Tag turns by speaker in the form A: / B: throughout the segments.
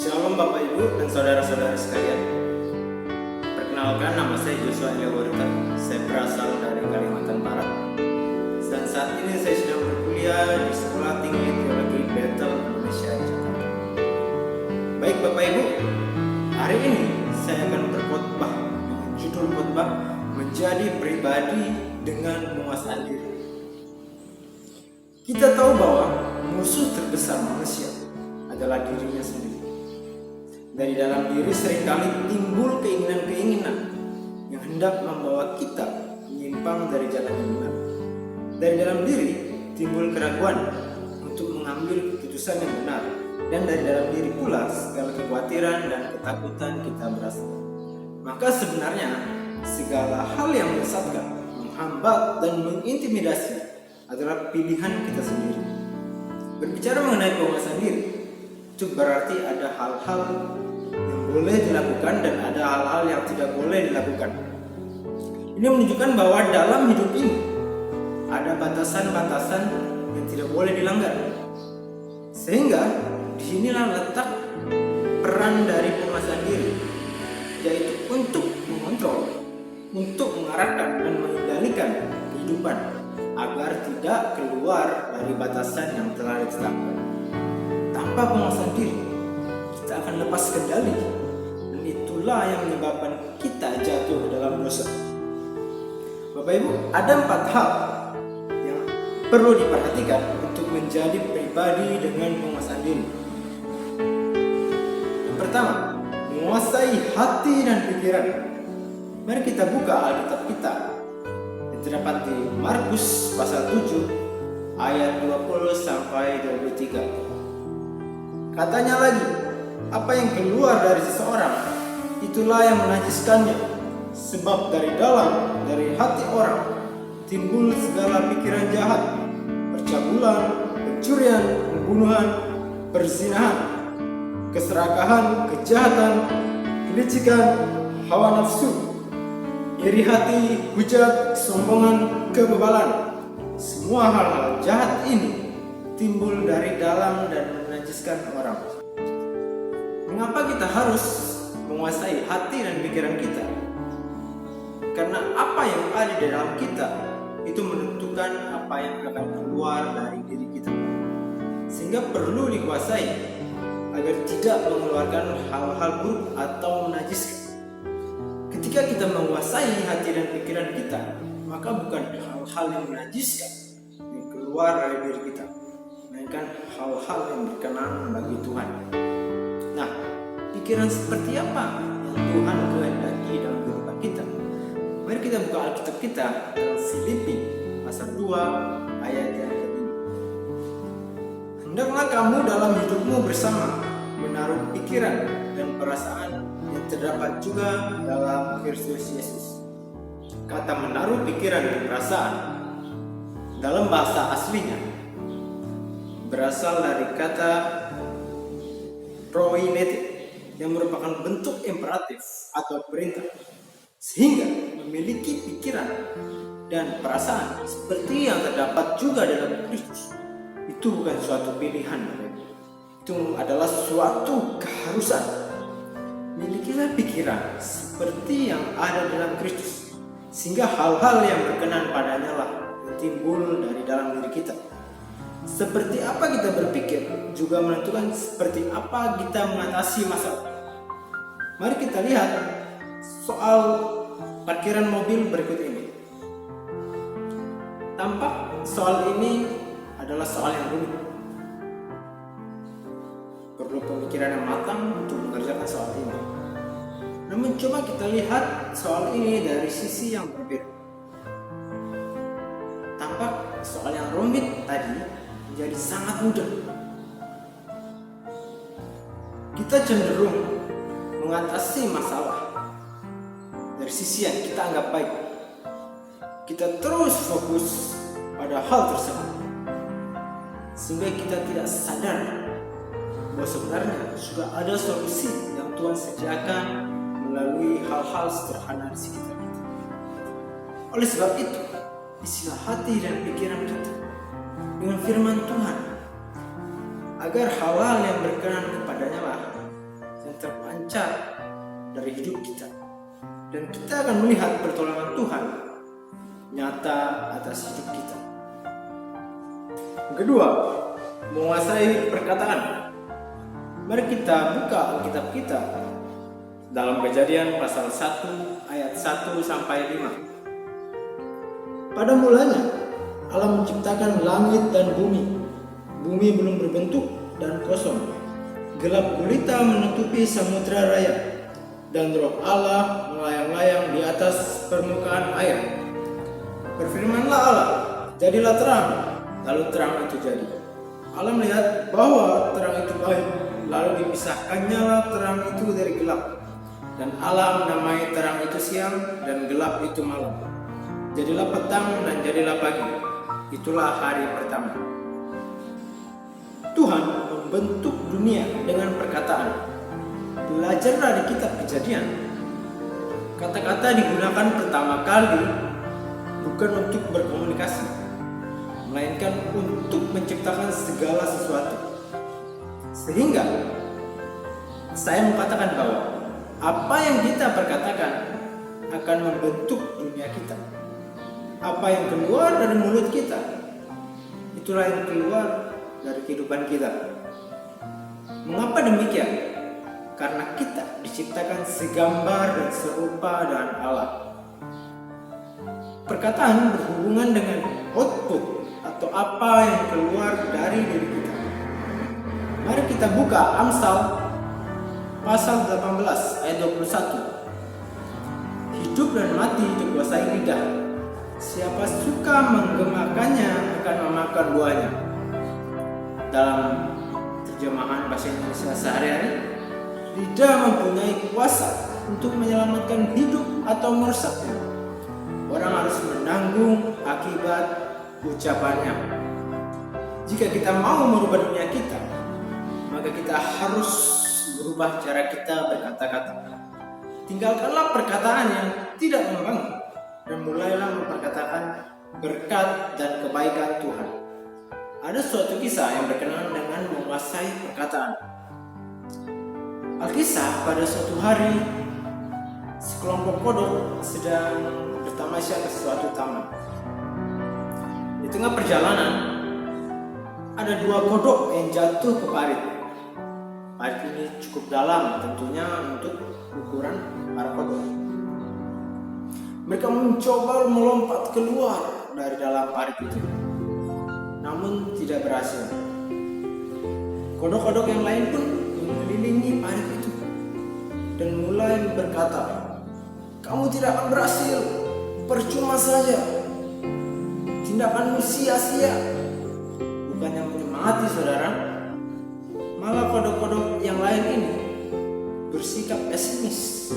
A: Shalom Bapak Ibu dan saudara-saudara sekalian. Perkenalkan, nama saya Joshua Elewurta. Saya berasal dari Kalimantan Barat. Dan saat ini saya sedang berkuliah di Sekolah Tinggi Teologi Bethel Indonesia, Jakarta. Baik Bapak Ibu, hari ini saya akan berkhotbah dengan judul khotbah menjadi pribadi dengan menguasai diri. Kita tahu bahwa musuh terbesar manusia adalah dirinya sendiri. Dari dalam diri seringkali timbul keinginan-keinginan yang hendak membawa kita menyimpang dari jalan yang benar. Dari dalam diri timbul keraguan untuk mengambil keputusan yang benar. Dan dari dalam diri pula segala kekhawatiran dan ketakutan kita berasal. Maka sebenarnya segala hal yang menyesatkan, menghambat dan mengintimidasi adalah pilihan kita sendiri. Berbicara mengenai penguasaan diri, itu berarti ada hal-hal yang boleh dilakukan dan ada hal-hal yang tidak boleh dilakukan. Ini menunjukkan bahwa dalam hidup ini ada batasan-batasan yang tidak boleh dilanggar. Sehingga disinilah letak peran dari penguasaan diri, yaitu untuk mengontrol, untuk mengarahkan dan mengendalikan kehidupan agar tidak keluar dari batasan yang telah ditetapkan. Tanpa penguasaan diri, kita akan lepas kendali, dan itulah yang menyebabkan kita jatuh ke dalam dosa. Bapak Ibu, ada 4 hal yang perlu diperhatikan untuk menjadi pribadi dengan penguasaan diri. Yang pertama, menguasai hati dan pikiran. Mari kita buka Alkitab kita yang terdapat di Markus pasal 7 ayat 20 sampai 23. Katanya lagi, apa yang keluar dari seseorang, itulah yang menajiskannya. Sebab dari dalam, dari hati orang, timbul segala pikiran jahat, percabulan, pencurian, pembunuhan, perzinahan, keserakahan, kejahatan, kelicikan, hawa nafsu, iri hati, hujat, kesombongan, kebebalan. Semua hal-hal jahat ini timbul dari dalam dan menajiskan orang. Mengapa kita harus menguasai hati dan pikiran kita? Karena apa yang ada di dalam kita itu menentukan apa yang akan keluar dari diri kita. Sehingga perlu dikuasai agar tidak mengeluarkan hal-hal buruk atau menajiskan. Ketika kita menguasai hati dan pikiran kita, maka bukan hal-hal yang menajiskan yang keluar dari diri kita, melainkan hal-hal yang berkenan bagi Tuhan. Nah, pikiran seperti apa yang Tuhan kehendaki dalam kehidupan kita? Mari kita buka Alkitab kita dalam Filipi pasal 2 ayat yang ke-5. Hendaklah kamu dalam hidupmu bersama menaruh pikiran dan perasaan yang terdapat juga dalam Kristus Yesus. Kata menaruh pikiran dan perasaan dalam bahasa aslinya berasal dari kata proinetik yang merupakan bentuk imperatif atau perintah, sehingga memiliki pikiran dan perasaan seperti yang terdapat juga dalam Kristus itu bukan suatu pilihan, itu adalah suatu keharusan. Milikilah pikiran seperti yang ada dalam Kristus, sehingga hal-hal yang berkenan padanya lah yang timbul dari dalam diri kita. Seperti apa kita berpikir juga menentukan seperti apa kita mengatasi masalah. Mari kita lihat soal parkiran mobil berikut ini. Tampak soal ini adalah soal yang rumit. Perlu pemikiran yang matang untuk mengerjakan soal ini. Namun coba kita lihat soal ini dari sisi yang berbeda. Tampak soal yang rumit tadi menjadi sangat mudah. Kita cenderung mengatasi masalah dari sisi yang kita anggap baik. Kita terus fokus pada hal tersebut, sehingga kita tidak sadar bahwa sebenarnya sudah ada solusi yang Tuhan sediakan melalui hal-hal sederhana di sekitar kita. Oleh sebab itu, isilah hati dan pikiran kita dengan firman Tuhan, agar hal-hal yang berkenan kepadanya lah terpencar dari hidup kita. Dan kita akan melihat pertolongan Tuhan nyata atas hidup kita. Yang kedua, menguasai perkataan. Mari kita buka Alkitab kita dalam Kejadian pasal 1 ayat 1 sampai 5. Pada mulanya Allah menciptakan langit dan bumi. Bumi belum berbentuk dan kosong. Gelap gulita menutupi samudra raya, dan roh Allah melayang-layang di atas permukaan air. Berfirmanlah Allah, jadilah terang. Lalu terang itu jadi. Allah melihat bahwa terang itu baik, lalu dipisahkannya terang itu dari gelap. Dan Allah menamai terang itu siang dan gelap itu malam. Jadilah petang dan jadilah pagi. Itulah hari pertama. Tuhan membentuk dunia dengan perkataan. Belajarlah di kitab Kejadian. Kata-kata digunakan pertama kali bukan untuk berkomunikasi, melainkan untuk menciptakan segala sesuatu. Sehingga saya mengatakan bahwa apa yang kita perkatakan akan membentuk dunia kita. Apa yang keluar dari mulut kita, itulah yang keluar dari kehidupan kita. Mengapa demikian? Karena kita diciptakan segambar dan serupa dengan Allah. Perkataan berhubungan dengan output atau apa yang keluar dari diri kita. Mari kita buka Amsal pasal 18 ayat 21. Hidup dan mati dikuasai lidah. Siapa suka menggemakannya akan memakan buahnya. Dalam terjemahan bahasa Indonesia sehari-hari, lidah mempunyai kuasa untuk menyelamatkan hidup atau merusaknya. Orang harus menanggung akibat ucapannya. Jika kita mau merubah dunia kita, maka kita harus berubah cara kita berkata-kata. Tinggalkanlah perkataan yang tidak membangun dan mulailah memperkatakan berkat dan kebaikan Tuhan. Ada suatu kisah yang berkenaan dengan menguasai perkataan. Alkisah, pada suatu hari sekelompok kodok sedang bertamasya ke suatu taman. Di tengah perjalanan ada dua kodok yang jatuh ke parit. Parit ini cukup dalam tentunya untuk ukuran para kodok. Mereka mencoba melompat keluar dari dalam parit itu, namun tidak berhasil. Kodok-kodok yang lain pun mengelilingi parit itu dan mulai berkata, "Kamu tidak akan berhasil, percuma saja, tindakanmu sia-sia." Bukannya menyemangati saudara, malah kodok-kodok yang lain ini bersikap pesimis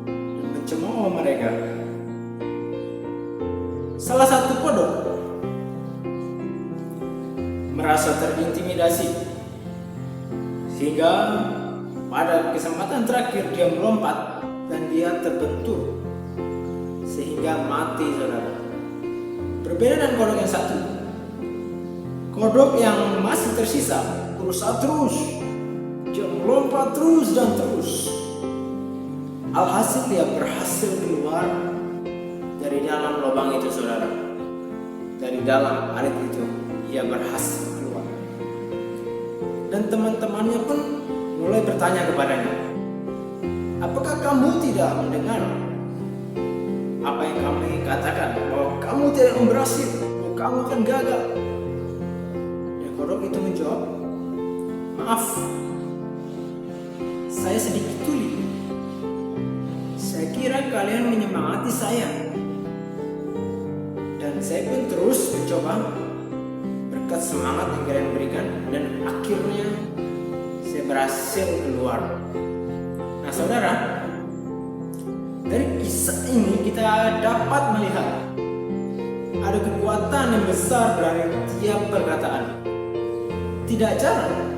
A: dan mencemooh mereka. Salah satu kodok merasa terintimidasi, sehingga pada kesempatan terakhir dia melompat dan dia terbentur sehingga mati, saudara. Berbeda dengan kodok yang satu. Kodok yang masih tersisa berusaha terus, dia melompat terus dan terus. Alhasil dia berhasil keluar dari dalam lubang itu, saudara. Dari dalam parit itu ia berhasil keluar. Dan teman-temannya pun mulai bertanya kepadanya, "Apakah kamu tidak mendengar apa yang kami katakan, bahwa kamu tidak berhasil, bahwa kamu akan gagal?" Dan kodok itu menjawab, "Maaf, saya sedikit tuli. Saya kira kalian menyemangati saya. Dan saya pun terus mencoba berkat semangat yang kalian berikan, dan akhirnya saya berhasil keluar." Nah saudara, dari kisah ini kita dapat melihat ada kekuatan yang besar dari tiap perkataan. Tidak jarang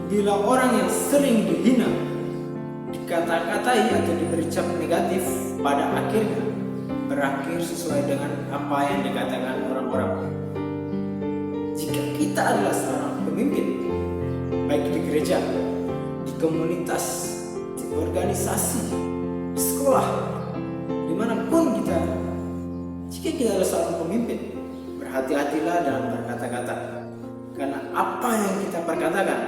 A: bila orang yang sering dihina, dikata-katai atau diberi cap negatif, pada akhirnya berakhir sesuai dengan apa yang dikatakan orang-orang. Jika kita adalah seorang pemimpin, baik di gereja, di komunitas, di organisasi, di sekolah, dimanapun kita. Jika kita adalah seorang pemimpin, berhati-hatilah dalam berkata-kata, karena apa yang kita perkatakan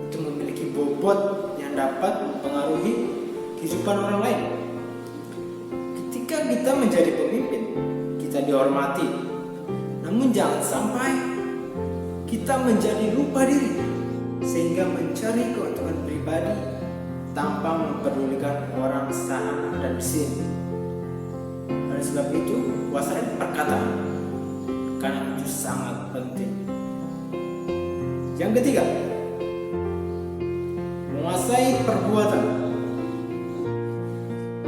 A: itu memiliki bobot yang dapat mempengaruhi kehidupan orang lain. Ketika kita menjadi pemimpin, kita dihormati, namun jangan sampai kita menjadi lupa diri sehingga mencari keuntungan pribadi tanpa mempedulikan orang sana dan sini. Oleh sebab itu, kuasai perkataan karena itu sangat penting. Yang ketiga, menguasai perbuatan.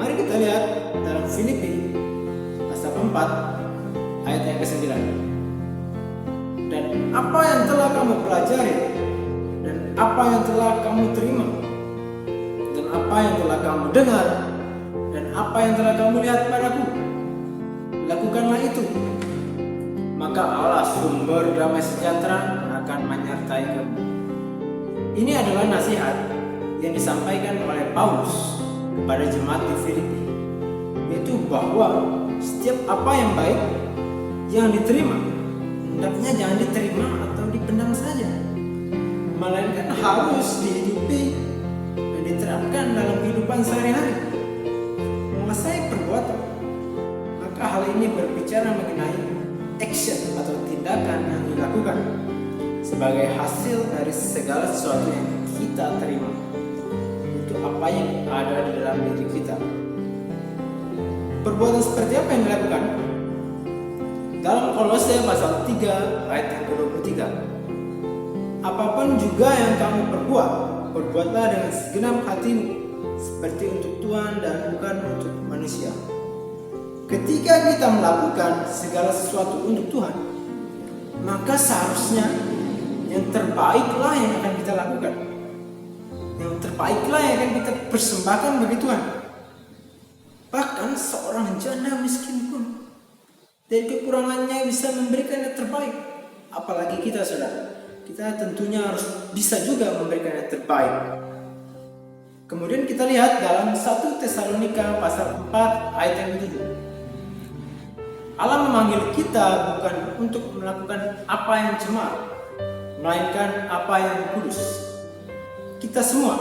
A: Mari kita lihat dalam Filipi pasal 4 ayat yang ke-9. Dan apa yang telah kamu pelajari, dan apa yang telah kamu terima, dan apa yang telah kamu dengar, dan apa yang telah kamu lihat padaku, lakukanlah itu. Maka Allah sumber damai sejahtera akan menyertai kamu. Ini adalah nasihat yang disampaikan oleh Paulus kepada jemaat di Filipi, yaitu bahwa setiap apa yang baik yang diterima, hendaknya jangan diterima atau dipendam saja, melainkan harus dihidupi dan diterapkan dalam kehidupan sehari-hari. Menguasai perbuatan, maka hal ini berbicara mengenai action atau tindakan yang dilakukan sebagai hasil dari segala sesuatu yang kita terima. Itu apa yang ada di dalam diri kita. Perbuatan seperti apa yang dilakukan? Dalam Kolose pasal 3 ayat yang ke-23. Apapun juga yang kamu perbuat, perbuatlah dengan segenap hatimu, seperti untuk Tuhan dan bukan untuk manusia. Ketika kita melakukan segala sesuatu untuk Tuhan, maka seharusnya yang terbaiklah yang akan kita lakukan. Yang terbaiklah yang akan kita persembahkan bagi Tuhan. Bahkan seorang janda miskin pun dari kekurangannya bisa memberikan yang terbaik. Apalagi kita, saudara. Kita tentunya harus bisa juga memberikan yang terbaik. Kemudian kita lihat dalam 1 Tesalonika pasal 4 ayat yang ke-7. Allah memanggil kita bukan untuk melakukan apa yang cemar, melainkan apa yang kudus. Kita semua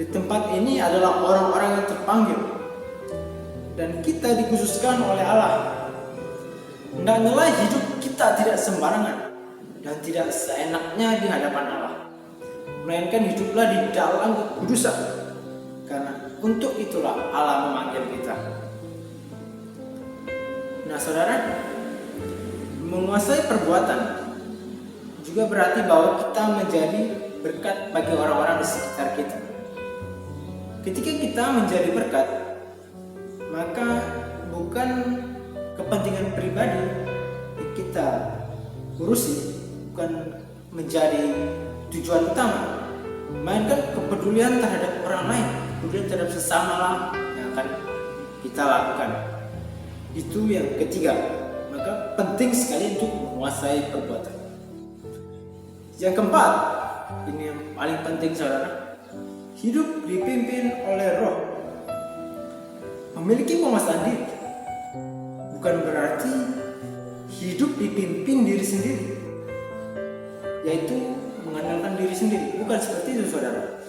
A: di tempat ini adalah orang-orang yang terpanggil, dan kita dikhususkan oleh Allah. Hendaknya hidup kita tidak sembarangan dan tidak seenaknya di hadapan Allah, melainkan hiduplah di dalam kekudusan, karena untuk itulah Allah memanggil kita. Nah, saudara, menguasai perbuatan juga berarti bahwa kita menjadi berkat bagi orang-orang di sekitar kita. Ketika kita menjadi berkat, maka bukan kepentingan pribadi yang kita urusi, bukan menjadi tujuan utama, melainkan kepedulian terhadap orang lain, kepedulian terhadap sesama lah yang akan kita lakukan. Itu yang ketiga. Maka penting sekali untuk menguasai perbuatan. Yang keempat, ini yang paling penting, saudara. Hidup dipimpin oleh Roh. Memiliki penguasaan diri bukan berarti hidup dipimpin diri sendiri, yaitu mengandalkan diri sendiri. Bukan seperti itu, saudara.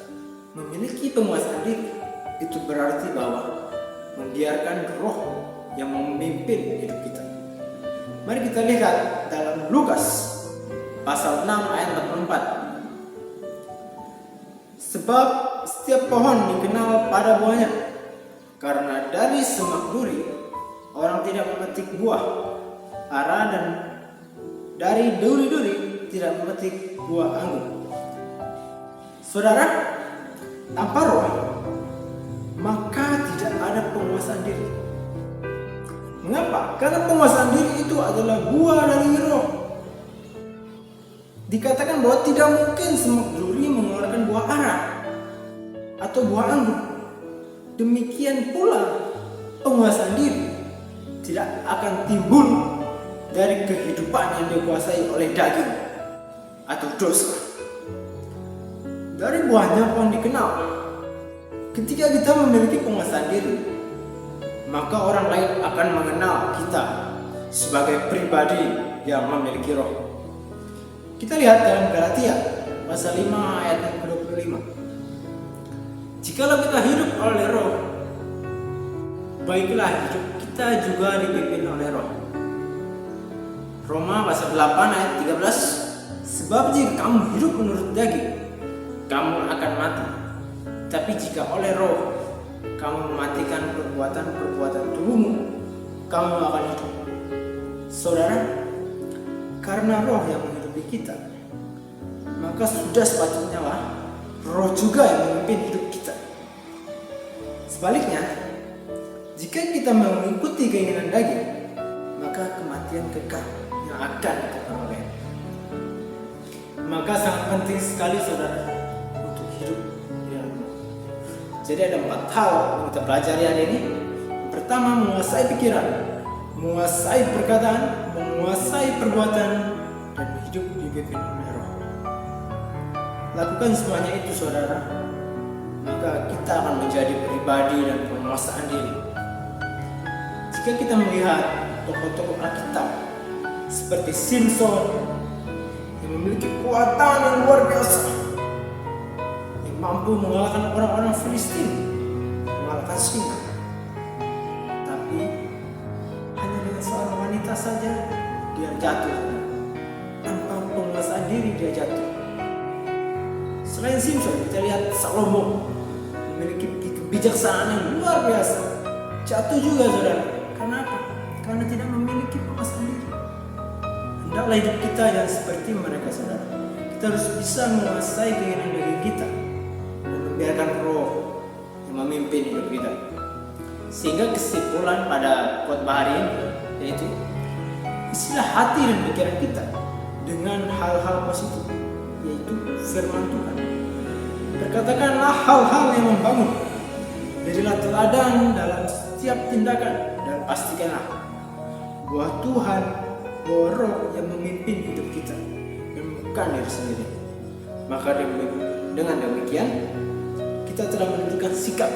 A: Memiliki penguasaan diri itu berarti bahwa membiarkan Roh yang memimpin hidup kita. Mari kita lihat dalam Lukas pasal 6 ayat 44. Sebab setiap pohon dikenal pada buahnya, karena dari semak duri orang tidak memetik buah ara, dan dari duri-duri tidak memetik buah anggur. Saudara, tanpa Roh maka tidak ada penguasaan diri. Mengapa? Karena penguasaan diri itu adalah buah dari Roh. Dikatakan bahwa tidak mungkin semak duri mengeluarkan buah ara atau buah anggur. Demikian pula penguasaan diri tidak akan timbul dari kehidupan yang dikuasai oleh daging atau dosa. Dari buahnya pun dikenal. Ketika kita memiliki penguasaan diri, maka orang lain akan mengenal kita sebagai pribadi yang memiliki roh. Kita lihat dalam Galatia pasal 5 ayat yang ke-25. Jikalau kita hidup oleh roh, baiklah hidup kita juga dipimpin oleh roh. Roma pasal 8 ayat 13. Sebab jika kamu hidup menurut daging, kamu akan mati. Tapi jika oleh roh kamu mematikan perbuatan-perbuatan tubuhmu, kamu akan hidup. Saudara, karena roh yang menghidupi kita, maka sudah sepatutnya lah roh juga yang memimpin hidup kita. Sebaliknya, jika kita mengikuti keinginan daging, maka kematian kekal yang akan kita peroleh. Maka sangat penting sekali saudara untuk hidup di dalam roh. Jadi ada 4 hal yang kita pelajari hari ini. Pertama, menguasai pikiran, menguasai perkataan, menguasai perbuatan, dan hidup dipimpin oleh roh. Lakukan semuanya itu saudara, maka kita akan menjadi pribadi dan penguasaan diri. Jika kita melihat tokoh-tokoh Alkitab seperti Simson yang memiliki kekuatan yang luar biasa, yang mampu mengalahkan orang-orang Filistin, mengalahkan singa, tapi hanya dengan seorang wanita saja dia jatuh. Tanpa penguasaan diri dia jatuh. Selain Simson, kita lihat Salomo memiliki kebijaksanaan yang luar biasa, jatuh juga saudara. Karena apa? Karena tidak memiliki penguasaan diri. Hendaklah hidup kita yang seperti mereka saudara. Kita harus bisa menguasai keinginan diri kita dan membiarkan roh yang memimpin hidup kita. Sehingga kesimpulan pada khotbah hari ini yaitu isilah hati dan pikiran kita dengan hal-hal positif, yaitu firman Tuhan. Berkatakanlah hal-hal yang membangun, jadilah teladan dalam setiap tindakan, dan pastikanlah bahwa Tuhan, bahwa roh yang memimpin hidup kita dan bukan diri sendiri. Maka dengan demikian kita telah menunjukkan sikap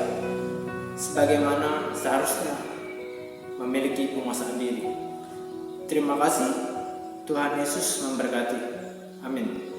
A: sebagaimana seharusnya memiliki penguasaan diri. Terima kasih. Tuhan Yesus memberkati. Amin.